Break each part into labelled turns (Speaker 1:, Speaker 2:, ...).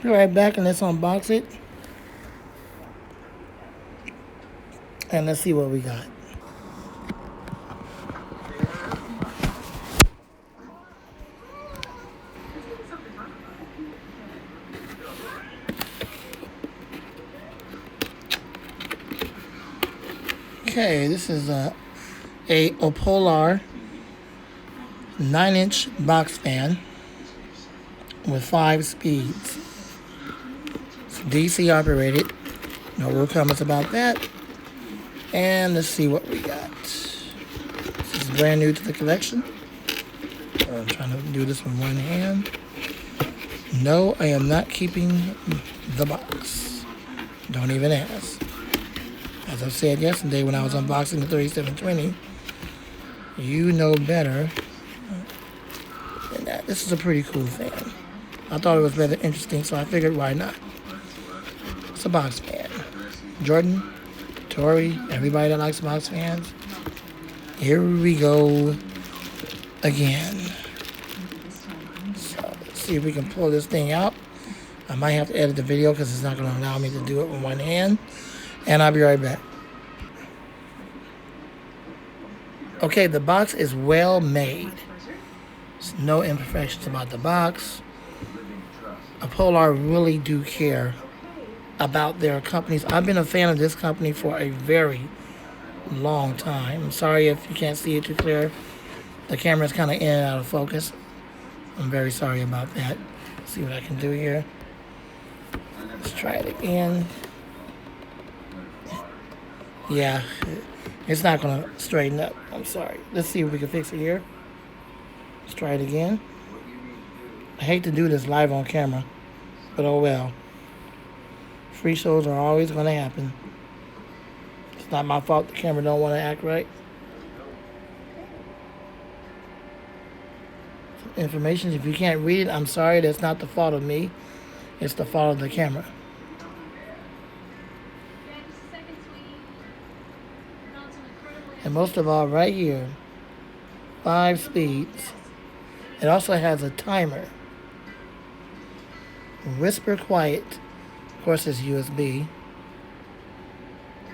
Speaker 1: Be right back and let's unbox it. And let's see what we got. Okay, this is a Opolar 9-inch box fan with 5 speeds. It's DC operated. No real comments about that. And let's see what we got. This is brand new to the collection. I'm trying to do this with one hand. No, I am not keeping the box. Don't even ask. As I said yesterday when I was unboxing the 3720, you know better than that. This is a pretty cool fan. I thought it was rather interesting, so I figured why not. It's a box fan. Jordan, Tori, everybody that likes box fans. Here we go again. So let's see if we can pull this thing out. I might have to edit the video because it's not going to allow me to do it with one hand. And I'll be right back. Okay, the box is well made. There's no imperfections about the box. Opolar really do care about their companies. I've been a fan of this company for a very long time. I'm sorry if you can't see it too clear. The camera's kind of in and out of focus. I'm very sorry about that. Let's see what I can do here. Let's try it again. Yeah, it's not going to straighten up. I'm sorry. Let's see if we can fix it here. Let's try it again. I hate to do this live on camera, but oh well. Free shows are always going to happen. It's not my fault the camera don't want to act right. Some information, if you can't read it, I'm sorry. That's not the fault of me. It's the fault of the camera. And most of all, right here, 5 speeds. It also has a timer. Whisper quiet. Of course, it's USB,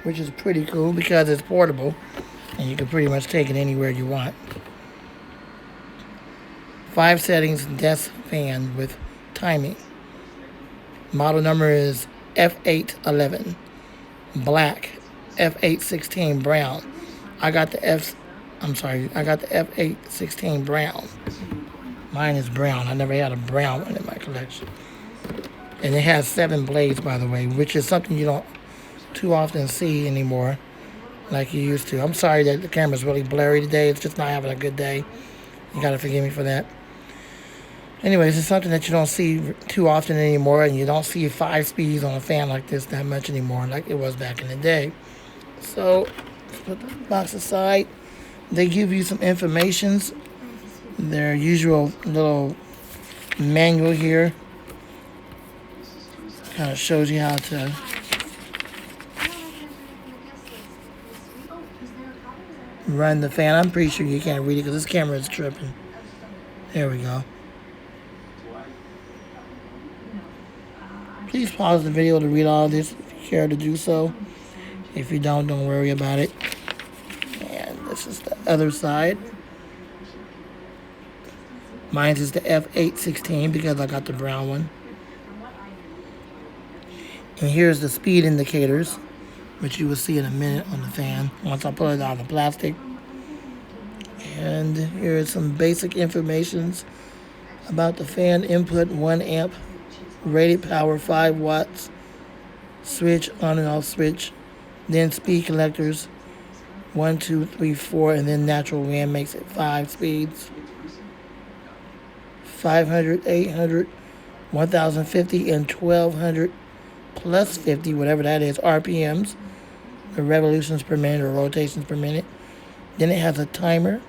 Speaker 1: which is pretty cool because it's portable and you can pretty much take it anywhere you want. 5 settings desk fan with timing. Model number is F811. Black. F816 brown. I got the F816 brown. Mine is brown. I never had a brown one in my collection. And it has 7 blades, by the way, which is something you don't too often see anymore like you used to. I'm sorry that the camera's really blurry today. It's just not having a good day. You gotta forgive me for that. Anyways, it's something that you don't see too often anymore, and you don't see 5 speeds on a fan like this that much anymore like it was back in the day. So let's put the box aside. They give you some informations. Their usual little manual here kind of shows you how to run the fan. I'm pretty sure you can't read it because this camera is tripping. There we go. Please pause the video to read all of this if you care to do so. If you don't worry about it. And this is the other side. Mine is the F816 because I got the brown one. And here's the speed indicators, which you will see in a minute on the fan once I pull it out of the plastic. And here's some basic information about the fan input: 1 amp, rated power 5 watts, switch on and off switch, then speed collectors 1, 2, 3, 4, and then natural wind makes it 5 speeds. 500, 800, 1050, and 1200 plus 50, whatever that is, RPMs, the revolutions per minute or rotations per minute. Then it has a timer,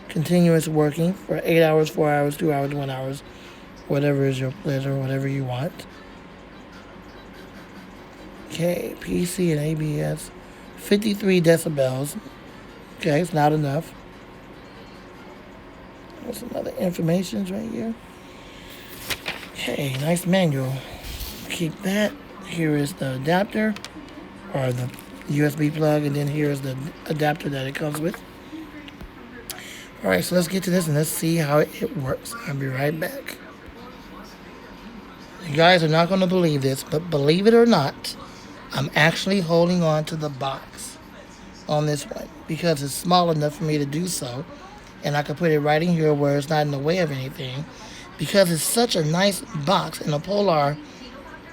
Speaker 1: continuous working for 8 hours, 4 hours, 2 hours, 1 hour, whatever is your pleasure, whatever you want. Okay, PC and ABS, 53 decibels. Okay, it's not enough. There's some other information right here. Okay, nice manual. Keep that. Here is the adapter, or the USB plug, and then here's the adapter that it comes with. Alright, so let's get to this and let's see how it works. I'll be right back. You guys are not going to believe this, but believe it or not, I'm actually holding on to the box on this one because it's small enough for me to do so. And I can put it right in here where it's not in the way of anything. Because it's such a nice box, and Opolar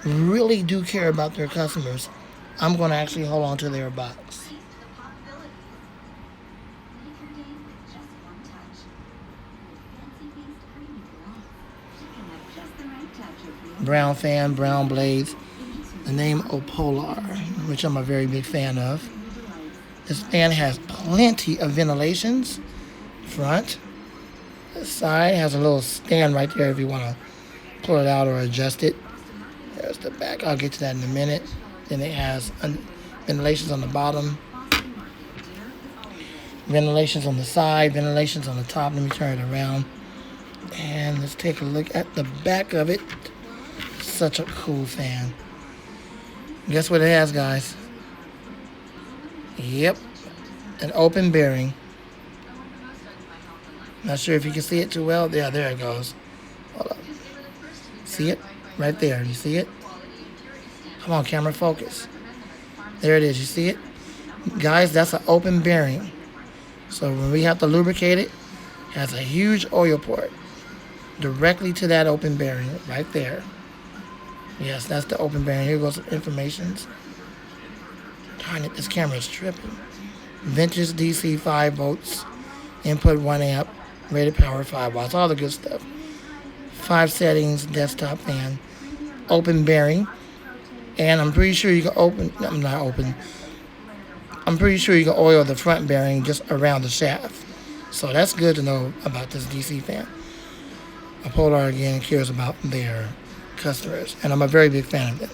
Speaker 1: really do care about their customers, I'm going to actually hold on to their box. Brown fan, brown blades. The name Opolar, which I'm a very big fan of. This fan has plenty of ventilations. Front. The side has a little stand right there if you want to pull it out or adjust it. There's the back. I'll get to that in a minute. Then it has ventilations on the bottom, ventilations on the side, ventilations on the top. Let me turn it around. And let's take a look at the back of it. Such a cool fan. Guess what it has, guys? Yep. An open bearing. Not sure if you can see it too well. Yeah, there it goes. Hold up. See it? Right there. You see it? Come on, camera, focus. There it is. You see it? Guys, that's an open bearing. So when we have to lubricate it, it has a huge oil port directly to that open bearing right there. Yes, that's the open bearing. Here goes some information. Darn it, this camera is tripping. Vintage DC 5 volts. Input 1 amp. Rated power 5 watts, all the good stuff. 5 settings, desktop fan, open bearing, and I'm pretty sure you can I'm pretty sure you can oil the front bearing just around the shaft. So that's good to know about this DC fan. Opolar again cares about their customers, and I'm a very big fan of them.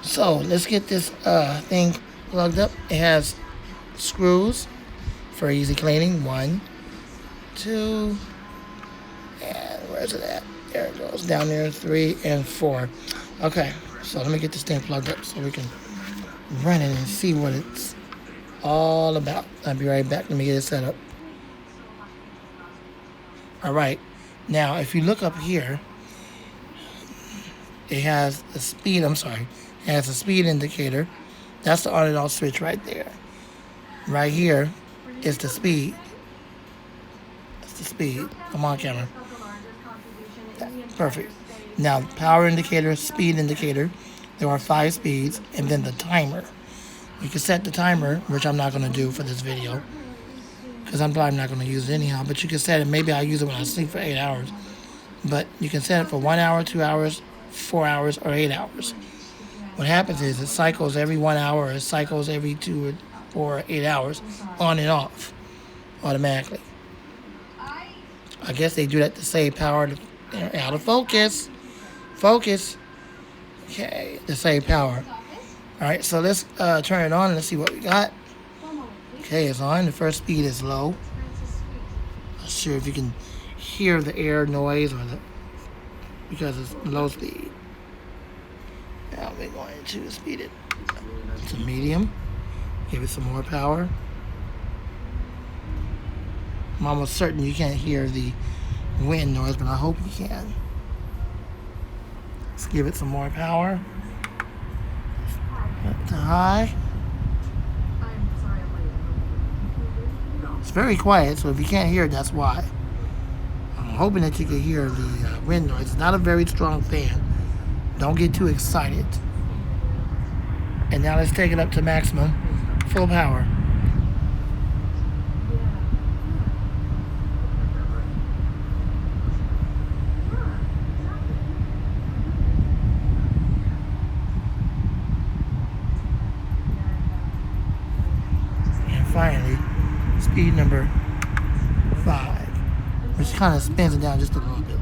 Speaker 1: So let's get this thing plugged up. It has screws for easy cleaning. 1, 2, and where's it at? There it goes, down there. 3 and 4. Okay, so let me get this thing plugged up so we can run it and see what it's all about. I'll be right back. Let me get it set up. All right, now if you look up here, it has a speed. It has a speed indicator. That's the on and off switch right there. Right here is the speed. That's the speed. Come on, camera. Perfect. Now, power indicator, speed indicator. There are 5 speeds, and then the timer. You can set the timer, which I'm not going to do for this video, because I'm probably not going to use it anyhow. But you can set it. Maybe I'll use it when I sleep for 8 hours. But you can set it for 1 hour, 2 hours, 4 hours, or 8 hours. What happens is it cycles every 1 hour, or it cycles every 2 or 4 or 8 hours, on and off, automatically. I guess they do that to save power. Out of focus. Focus. Okay, to save power. All right, so let's turn it on and let's see what we got. Okay, it's on. The first speed is low. Not sure if you can hear the air noise because it's low speed. Now we're going to speed it to medium. Give it some more power. I'm almost certain you can't hear the wind noise, but I hope you can. Let's give it some more power. Up to high. It's very quiet, so if you can't hear it, that's why. I'm hoping that you can hear the wind noise. It's not a very strong fan. Don't get too excited. And now let's take it up to maximum, full power. And finally, speed number 5, which kind of spins it down just a little bit.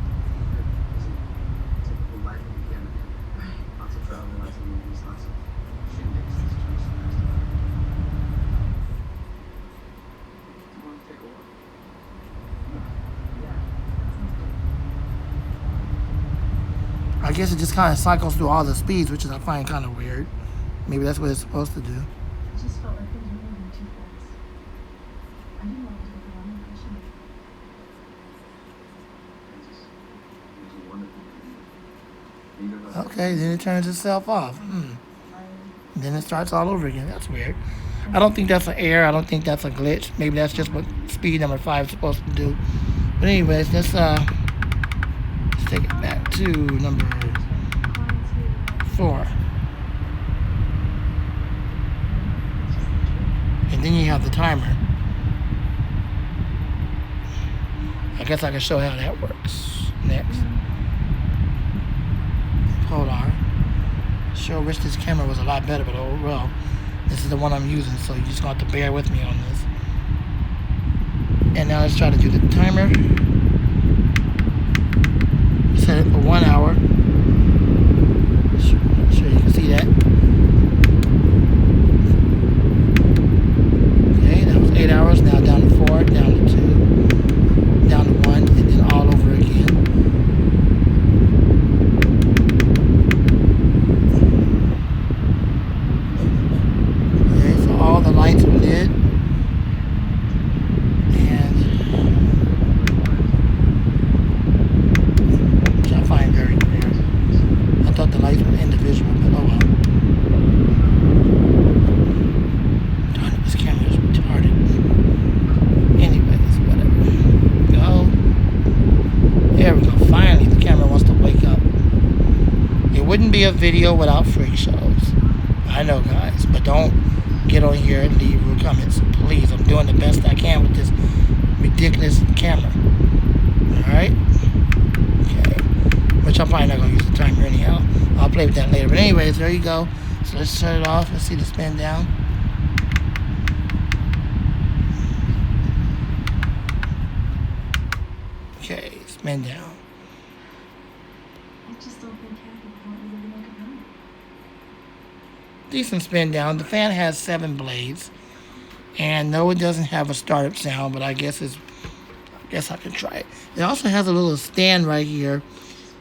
Speaker 1: I guess it just kind of cycles through all the speeds, which is I find kind of weird. Maybe that's what it's supposed to do.
Speaker 2: It just felt like things were moving too fast. I didn't want to make the wrong impression.
Speaker 1: Okay, then it turns itself off. Then it starts all over again. That's weird. I don't think that's an error. I don't think that's a glitch. Maybe that's just what speed number 5 is supposed to do. But anyways, let's take it back to number 4. And then you have the timer. I guess I can show how that works next. Opolar. Sure wish this camera was a lot better, but oh well. This is the one I'm using, so you just have to bear with me on this. And now let's try to do the timer. Set it for 1 hour. Make sure you can see that. Okay, that was 8 hours. Now down to 4, down to 2, down to 1, and then all over again. Okay, so all the lights are lit. The lights were individual, but oh well. Darn it, this camera is retarded. Anyways, whatever. Go. There we go. Finally, the camera wants to wake up. It wouldn't be a video without freak shows. I know, guys, but don't get on here and leave rude comments. Please, I'm doing the best I can with this ridiculous camera. Alright? Okay. Which I'm probably not going to use the timer anyhow. I'll play with that later. But anyways, there you go. So let's shut it off. Let's see the spin down. Okay, spin down.
Speaker 2: I just don't think Kathy would want me to make a run.
Speaker 1: Decent spin down. The fan has 7 blades. And no, it doesn't have a startup sound, but I guess I can try it. It also has a little stand right here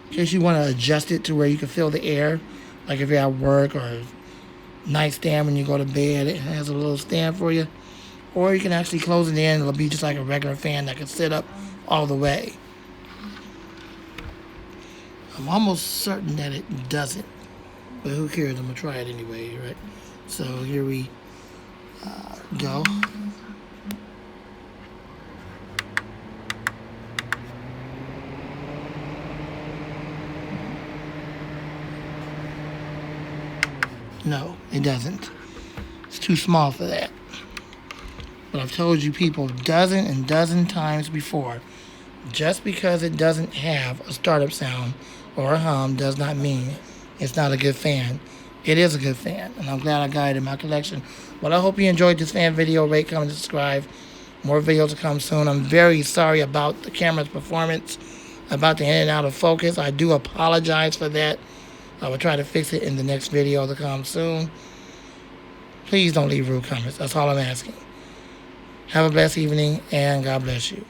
Speaker 1: in case you want to adjust it to where you can feel the air, like if you're at work or nightstand when you go to bed. It has a little stand for you, or you can actually close it in. It'll be just like a regular fan that can sit up all the way. I'm almost certain that it doesn't, but who cares? I'm gonna try it anyway, right? So here we go. No, it doesn't. It's too small for that. But I've told you people dozen and dozen times before, just because it doesn't have a startup sound or a hum does not mean it's not a good fan. It is a good fan, and I'm glad I got it in my collection. Well, I hope you enjoyed this fan video. Rate, comment, subscribe. More videos to come soon. I'm very sorry about the camera's performance, about the in and out of focus. I do apologize for that. I will try to fix it in the next video to come soon. Please don't leave rude comments. That's all I'm asking. Have a blessed evening, and God bless you.